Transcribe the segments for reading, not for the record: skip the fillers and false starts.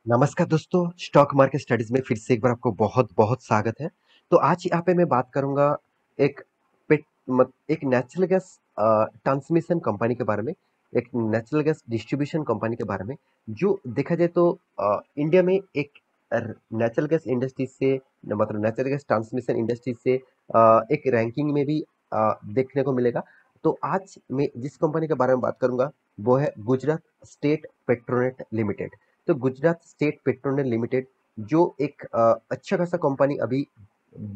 नमस्कार दोस्तों, stock market studies में फिर से एक बार आपको बहुत बहुत स्वागत है। तो आज यहाँ पे मैं बात करूंगा एक एक नेचुरल गैस ट्रांसमिशन कंपनी के बारे में, एक नेचुरल गैस डिस्ट्रीब्यूशन कंपनी के बारे में। जो देखा जाए तो इंडिया में एक नेचुरल गैस इंडस्ट्री से मतलब नेचुरल गैस ट्रांसमिशन इंडस्ट्री से एक रैंकिंग में भी देखने को मिलेगा। तो आज मैं जिस कंपनी के बारे में बात करूंगा वो है गुजरात स्टेट पेट्रोनेट लिमिटेड। तो गुजरात स्टेट पेट्रोनेट लिमिटेड जो एक अच्छा खासा कंपनी अभी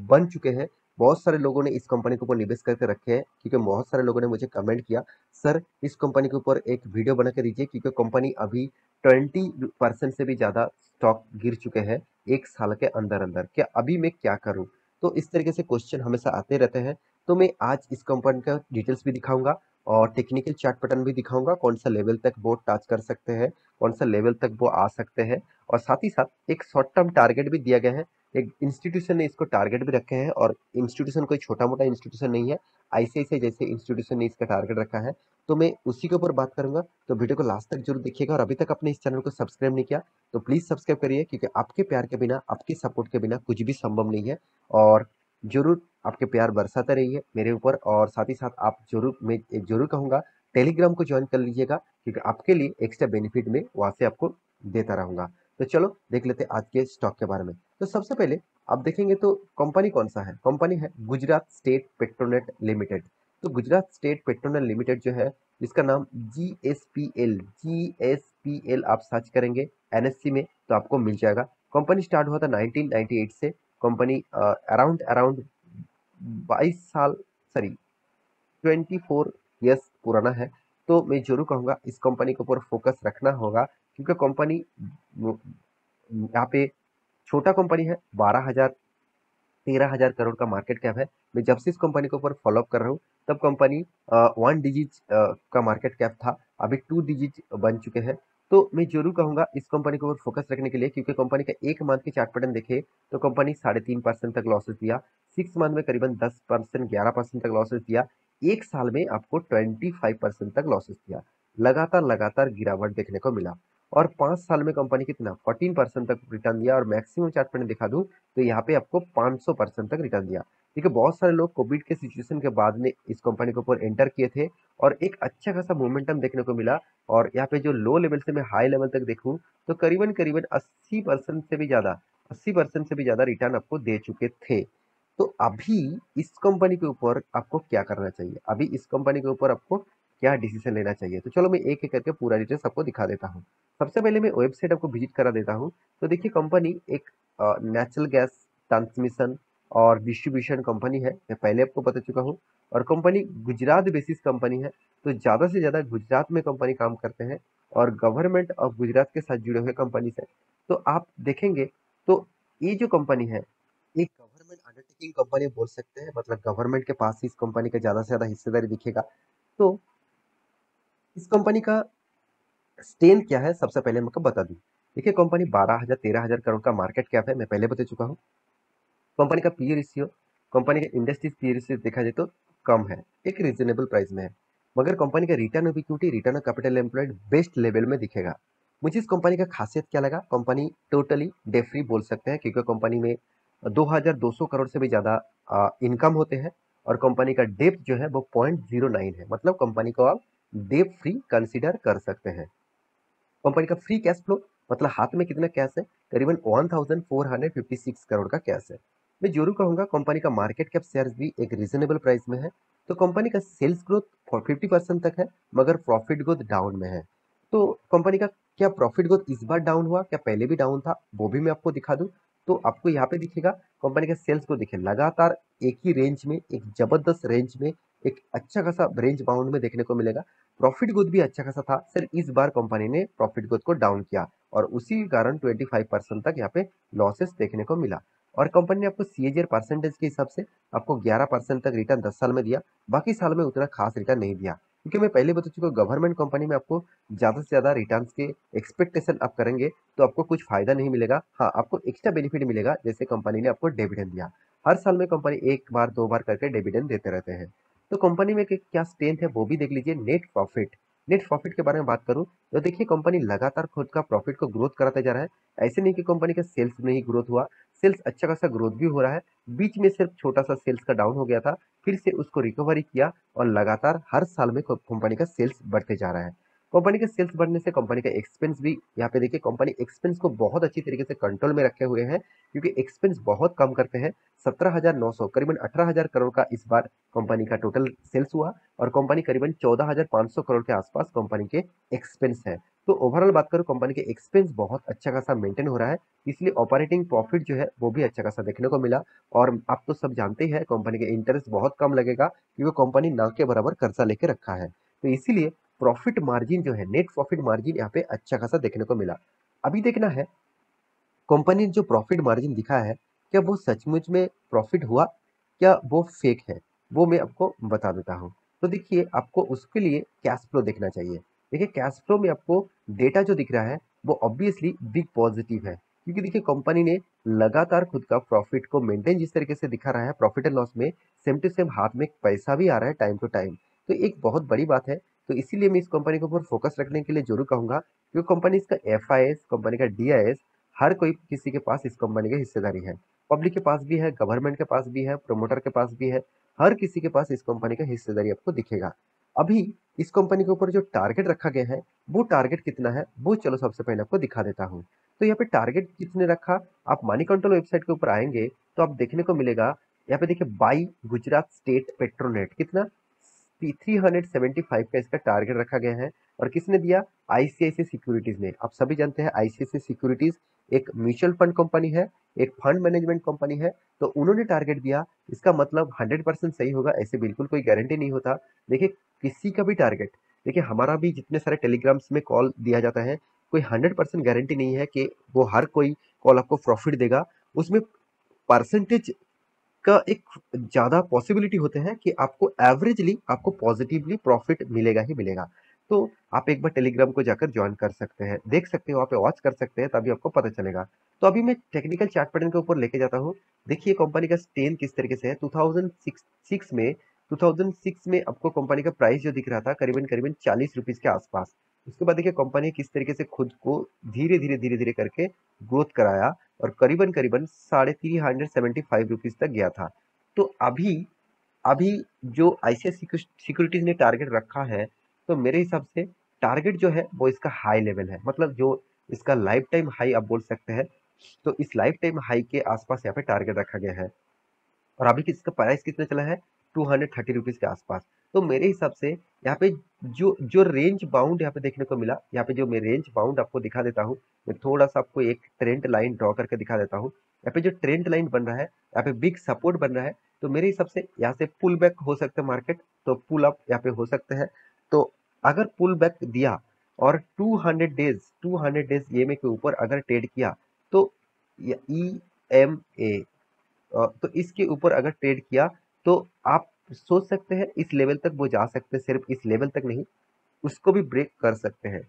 बन चुके हैं। बहुत सारे लोगों ने इस कंपनी के ऊपर निवेश करके रखे हैं, क्योंकि बहुत सारे लोगों ने मुझे कमेंट किया, सर इस कंपनी के ऊपर एक वीडियो बना के दीजिए, क्योंकि कंपनी अभी 20% से भी ज़्यादा स्टॉक गिर चुके हैं एक साल के अंदर अंदर। क्या अभी मैं क्या करूं? तो इस तरीके से क्वेश्चन हमेशा आते रहते हैं। तो मैं आज इस कंपनी का डिटेल्स भी दिखाऊंगा और टेक्निकल चार्ट पैटर्न भी दिखाऊंगा, कौन सा लेवल तक वो टच कर सकते हैं, कौन सा लेवल तक वो आ सकते हैं। और साथ ही साथ एक शॉर्ट टर्म टारगेट भी दिया गया है। एक इंस्टीट्यूशन ने इसको टारगेट भी रखे हैं, और इंस्टीट्यूशन कोई छोटा मोटा इंस्टीट्यूशन नहीं है, आईसीआईसीआई जैसे इंस्टीट्यूशन ने इसका टारगेट रखा है। तो मैं उसी के ऊपर बात करूंगा। तो वीडियो को लास्ट तक जरूर देखिएगा, और अभी तक आपने इस चैनल को सब्सक्राइब नहीं किया तो प्लीज सब्सक्राइब करिए, क्योंकि आपके प्यार के बिना, आपके सपोर्ट के बिना कुछ भी संभव नहीं है। और जरूर आपके प्यार बरसाते रहिए मेरे ऊपर, और साथ ही साथ आप जरूर, मैं एक जरूर कहूंगा, टेलीग्राम को ज्वाइन कर लीजिएगा, क्योंकि आपके लिए एक्स्ट्रा बेनिफिट में वहां से आपको देता रहूंगा। तो चलो देख लेते हैं आज के स्टॉक के बारे में। तो सबसे पहले आप देखेंगे तो कंपनी कौन सा है, कंपनी है गुजरात स्टेट पेट्रोनेट लिमिटेड। तो गुजरात स्टेट पेट्रोनेट लिमिटेड जो है, इसका नाम जीएसपीएल आप सर्च करेंगे एनएससी में तो आपको मिल जाएगा। कंपनी स्टार्ट हुआ था 1998 से। कंपनी अराउंड अराउंड 22 साल, सॉरी 24 ईयर्स पुराना है। तो मैं जरूर कहूंगा इस कंपनी के ऊपर फोकस रखना होगा, क्योंकि कंपनी यहाँ पे छोटा कंपनी है। 13,000 करोड़ का मार्केट कैप है। मैं जब से इस कंपनी के ऊपर फॉलोअप कर रहा हूँ, तब कंपनी 1 डिजिट का मार्केट कैप था, अभी 2 डिजिट बन चुके हैं। तो मैं जरूर कहूंगा इस कंपनी के ऊपर फोकस रखने के लिए, क्योंकि कंपनी का एक मंथ के चार्ट पैटर्न देखे तो कंपनी 3.5% तक लॉसेस दिया, 6 मंथ में करीबन 10%, 11% तक लॉसेस दिया, एक साल में आपको 25% तक लॉसेस दिया। लगातार लगातार गिरावट देखने को मिला। और 5 साल में कंपनी कितना 14% तक रिटर्न दिया, और मैक्सिमम चार्ट पैटर्न दिखा दूं तो यहाँ पे आपको 500% तक रिटर्न दिया। ठीक है, बहुत सारे लोग कोविड के सिचुएशन के बाद में इस कंपनी के ऊपर एंटर किए थे, और एक अच्छा खासा मोमेंटम देखने को मिला। और यहाँ पे जो लो लेवल से मैं हाई लेवल तक देखूं तो करीबन करीबन 80% से भी ज्यादा रिटर्न आपको दे चुके थे। तो अभी इस कंपनी के ऊपर आपको क्या करना चाहिए, अभी इस कंपनी के ऊपर आपको क्या डिसीजन लेना चाहिए, तो चलो मैं एक एक करके पूरा डिटेल्स आपको दिखा देता हूँ। सबसे पहले मैं वेबसाइट आपको विजिट करा देता हूँ। तो देखिए, कंपनी एक नेचुरल गैस ट्रांसमिशन और डिस्ट्रीब्यूशन कंपनी है, मैं पहले आपको बता चुका हूँ। और कंपनी गुजरात बेसिस कंपनी है, तो ज़्यादा से ज़्यादा गुजरात में कंपनी काम करते हैं, और गवर्नमेंट ऑफ गुजरात के साथ जुड़े हुए कंपनी है। तो आप देखेंगे तो ये जो कंपनी है, एक गवर्नमेंट अंडरटेकिंग कंपनी बोल सकते हैं, मतलब गवर्नमेंट के पास ही इस कंपनी का ज़्यादा से ज़्यादा हिस्सेदारी दिखेगा। तो इस कंपनी का स्ट्रेंथ क्या है, सबसे पहले मैं आपको बता दूं। देखिए, कंपनी 12,000 13,000 करोड़ का मार्केट कैप है, मैं पहले बता चुका हूँ। कंपनी का पी रेशियो, कंपनी का इंडस्ट्रीज पी रेशियो देखा जाए तो कम है, एक रीजनेबल प्राइस में है। मगर कंपनी का return of equity, return of capital employed best level में दिखेगा। मुझे इस कंपनी का खासियत क्या लगा, कंपनी टोटली डेट फ्री बोल सकते हैं, क्योंकि कंपनी में 2,200 करोड़ से भी ज्यादा इनकम होते हैं। और कंपनी का डेप्थ जो है वो 0.09 है, मतलब कंपनी को आप डेप फ्री कंसिडर कर सकते हैं। कंपनी का फ्री कैश फ्लो, मतलब हाथ में कितना कैश है, करीबन 1456 करोड़ का कैश है। मैं जरूर कहूंगा कंपनी का मार्केट कैप शेयर्स भी एक रीजनेबल प्राइस में है। तो कंपनी का सेल्स ग्रोथ 50% तक है, मगर प्रॉफिट ग्रोथ डाउन में है। तो कंपनी का क्या प्रॉफिट ग्रोथ इस बार डाउन हुआ, क्या पहले भी डाउन था, वो भी मैं आपको दिखा दूं। तो आपको यहाँ पे दिखेगा कंपनी का सेल्स को, देखिए लगातार एक ही रेंज में, एक जबरदस्त रेंज में, एक अच्छा खासा रेंज बाउंड में देखने को मिलेगा। प्रॉफिट ग्रोथ भी अच्छा खासा था, सिर्फ इस बार कंपनी ने प्रॉफिट ग्रोथ को डाउन किया, और उसी कारण 25% तक यहाँ पे लॉसेस देखने को मिला। और कंपनी ने आपको सीएजीआर परसेंटेज के हिसाब से आपको 11% तक रिटर्न 10 साल में दिया, बाकी साल में उतना खास रिटर्न नहीं दिया, क्योंकि मैं पहले बता चुका हूँ गवर्नमेंट कंपनी में आपको ज्यादा से ज्यादा रिटर्न के एक्सपेक्टेशन आप करेंगे तो आपको कुछ फायदा नहीं मिलेगा। हाँ, आपको एक्स्ट्रा बेनिफिट मिलेगा, जैसे कंपनी ने आपको डिविडेंड दिया, हर साल में कंपनी एक बार दो बार करके डिविडेंड देते रहते हैं। तो कंपनी में क्या स्ट्रेंथ है वो भी देख लीजिए। नेट प्रॉफिट, नेट प्रॉफिट के बारे में बात करूं तो देखिए कंपनी लगातार खुद का प्रॉफिट को ग्रोथ कराते जा रहा है। ऐसे नहीं कि कंपनी का सेल्स में ही ग्रोथ हुआ, सेल्स अच्छा खासा ग्रोथ भी हो रहा है। बीच में सिर्फ छोटा सा सेल्स का डाउन हो गया था, फिर से उसको रिकवरी किया और लगातार हर साल में कंपनी का सेल्स बढ़ते जा रहा है। कंपनी के सेल्स बढ़ने से कंपनी का एक्सपेंस भी, यहाँ पे देखिए कंपनी एक्सपेंस को बहुत अच्छी तरीके से कंट्रोल में रखे हुए हैं, क्योंकि एक्सपेंस बहुत कम करते हैं। 17,900 करीबन 18,000 करोड़ का इस बार कंपनी का टोटल सेल्स हुआ और कंपनी करीबन 14,500 करोड़ के आसपास कंपनी के एक्सपेंस है। तो ओवरऑल बात करूं कंपनी के एक्सपेंस बहुत अच्छा खासा मेंटेन हो रहा है, इसलिए ऑपरेटिंग प्रॉफिट जो है वो भी अच्छा खासा देखने को मिला। और आप तो सब जानते हैं कंपनी के इंटरेस्ट बहुत कम लगेगा, क्योंकि कंपनी ना के बराबर कर्जा लेके रखा है। तो इसीलिए प्रॉफिट मार्जिन जो है, नेट प्रॉफिट मार्जिन यहाँ पे अच्छा खासा देखने को मिला। अभी देखना है कंपनी ने जो प्रॉफिट मार्जिन दिखाया है, क्या वो सचमुच में प्रॉफिट हुआ, क्या वो फेक है, वो मैं आपको बता देता हूँ। तो देखिए आपको उसके लिए कैश फ्लो देखना चाहिए। देखिए कैश फ्लो में आपको डेटा जो दिख रहा है वो ऑब्वियसली बिग पॉजिटिव है, क्योंकि देखिए कंपनी ने लगातार खुद का प्रॉफिट को मेंटेन जिस तरीके से दिखा रहा है, प्रॉफिट एंड लॉस में सेम टू सेम हाथ में पैसा भी आ रहा है टाइम टू टाइम, तो एक बहुत बड़ी बात है। तो इसीलिए मैं इस कंपनी के ऊपर फोकस रखने के लिए जरूर कहूंगा, क्योंकि कंपनी इसका एफ कंपनी का डी हर कोई किसी के पास इस कंपनी की हिस्सेदारी है। पब्लिक के पास भी है, गवर्नमेंट के पास भी है, प्रमोटर के पास भी है, हर किसी के पास इस कंपनी का हिस्सेदारी आपको दिखेगा। अभी इस कंपनी के ऊपर जो टारगेट रखा गया है, वो टारगेट कितना है वो चलो सबसे पहले आपको दिखा देता हूँ। तो यहाँ पे टारगेट कितने रखा, आप मनी कंट्रोल वेबसाइट के ऊपर आएंगे तो आप देखने को मिलेगा, यहाँ पे देखिए बाई गुजरात स्टेट पेट्रोनेट कितना 375 का इसका टारगेट रखा गया है। और किसने दिया, आईसीआईसी सिक्योरिटीज ने। आप सभी जानते हैं आईसीआईसी सिक्योरिटीज एक म्यूचुअल फंड कंपनी है, एक फंड मैनेजमेंट कंपनी है। तो उन्होंने टारगेट दिया, इसका मतलब 100% सही होगा ऐसे बिल्कुल कोई गारंटी नहीं होता। देखिए किसी का भी टारगेट, देखिए हमारा भी जितने सारे टेलीग्राम्स में कॉल दिया जाता है, कोई 100% गारंटी नहीं है कि वो हर कोई कॉल आपको प्रॉफिट देगा। उसमें परसेंटेज का एक ज़्यादा पॉसिबिलिटी होते हैं कि आपको एवरेजली आपको पॉजिटिवली प्रॉफिट मिलेगा ही मिलेगा। तो आप एक बार टेलीग्राम को जाकर ज्वाइन कर सकते हैं, देख सकते हो, वहाँ पे वॉच कर सकते हैं, तभी आपको पता चलेगा। तो अभी मैं टेक्निकल चार्ट पैटर्न के ऊपर लेके जाता हूँ। देखिए कंपनी का स्टेन किस तरीके से है। 2006 में आपको कंपनी का प्राइस जो दिख रहा था करीबन करीबन 40 रुपीज के आसपास। उसके बाद देखिए कंपनी किस तरीके से खुद को धीरे धीरे करके ग्रोथ कराया और करीबन करीबन 375 रुपीज तक गया था। तो अभी अभी जो आईसीआईसीआई सिक्योरिटीज ने टारगेट रखा है, तो मेरे हिसाब से टारगेट जो है वो इसका हाई लेवल है, मतलब जो इसका लाइफ टाइम हाई आप बोल सकते हैं। तो इस लाइफ टाइम हाई के आसपास यहाँ पे टारगेट रखा गया है। और अभी किसका प्राइस कितना चला है, 230 रुपीज के आसपास। तो मेरे हिसाब से यहाँ पे जो जो रेंज बाउंड यहाँ पे देखने को मिला, यहाँ पे जो मैं रेंज बाउंड आपको दिखा देता हूँ। मैं थोड़ा सा आपको एक ट्रेंड लाइन ड्रॉ करके दिखा देता हूँ। यहाँ पे जो ट्रेंड लाइन बन रहा है, यहाँ पे बिग सपोर्ट बन रहा है। तो मेरे हिसाब से यहाँ से पुल बैक हो सकता है मार्केट, तो पुल अप यहाँ पे हो सकते हैं। तो अगर पुल बैक दिया और 200 डेज ईएमए के ऊपर अगर ट्रेड किया, तो ई एम ए तो इसके ऊपर अगर ट्रेड किया, तो आप सोच सकते हैं इस लेवल तक वो जा सकते हैं, सिर्फ इस लेवल तक नहीं, उसको भी ब्रेक कर सकते हैं।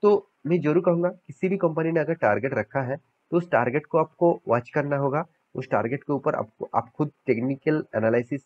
तो मैं जरूर कहूंगा किसी भी कंपनी ने अगर टारगेट रखा है, तो उस टारगेट को आपको वॉच करना होगा। उस टारगेट के ऊपर आपको आप खुद टेक्निकल एनालिसिस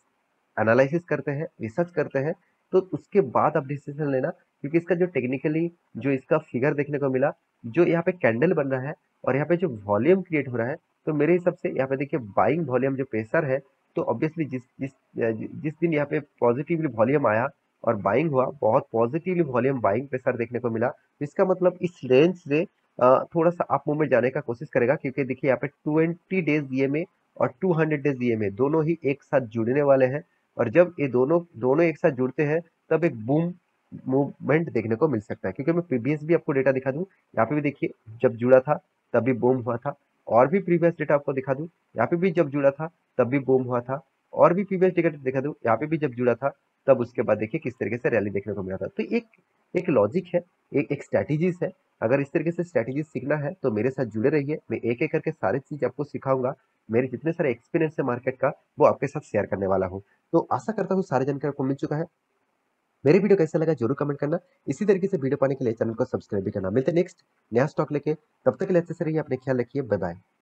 एनालिसिस करते हैं, रिसर्च करते हैं, तो उसके बाद आप डिसीजन लेना। क्योंकि इसका जो टेक्निकली जो इसका फिगर देखने को मिला, जो यहाँ पे कैंडल बन रहा है और यहाँ पे जो वॉल्यूम क्रिएट हो रहा है, तो मेरे हिसाब से यहाँ पे देखिए बाइंग वॉल्यूम जो प्रेशर है, तो ऑब्वियसली जिस दिन यहाँ पे पॉजिटिवली वॉल्यूम आया और बाइंग हुआ, बहुत पॉजिटिवली वॉल्यूम बाइंग प्रेशर देखने को मिला। तो इसका मतलब इस रेंज से थोड़ा सा अप मूवमेंट जाने का कोशिश करेगा, क्योंकि देखिए यहाँ पे 20 डेज ईएमए और 200 डेज ईएमए दोनों ही एक साथ जुड़ने वाले हैं। और जब ये दोनों दोनों एक साथ जुड़ते हैं, तब एक बूम मूवमेंट देखने को मिल सकता है। क्योंकि मैं प्रीवियस भी आपको डेटा दिखा दूं, यहाँ पे भी देखिए जब जुड़ा था तभी बूम हुआ था। और भी प्रीवियस डेटा आपको दिखा दूं, यहाँ पे भी जब जुड़ा था तब भी बूम हुआ था। और भी प्रीवियस डेटा दिखा दूं, यहाँ पे भी जब जुड़ा था, तब उसके बाद देखिए किस तरीके से रैली देखने को मिला था। तो एक एक लॉजिक है, एक स्ट्रैटेजीज है। अगर इस तरीके से स्ट्रैटेजीज सीखना है तो मेरे साथ जुड़े रहिए, मैं एक एक करके सारी चीज आपको सिखाऊंगा। मेरे जितने सारे एक्सपीरियंस है मार्केट का, वो आपके साथ शेयर करने वाला हूँ। तो आशा करता हूँ सारी जानकारी आपको मिल चुका है। मेरे वीडियो कैसा लगा जरूर कमेंट करना। इसी तरीके से वीडियो पाने के लिए चैनल को सब्सक्राइब भी करना। मिलते हैं नेक्स्ट नया स्टॉक लेके, तब तक के लिए अच्छे से रहिए, अपने ख्याल रखिए, बाय बाय।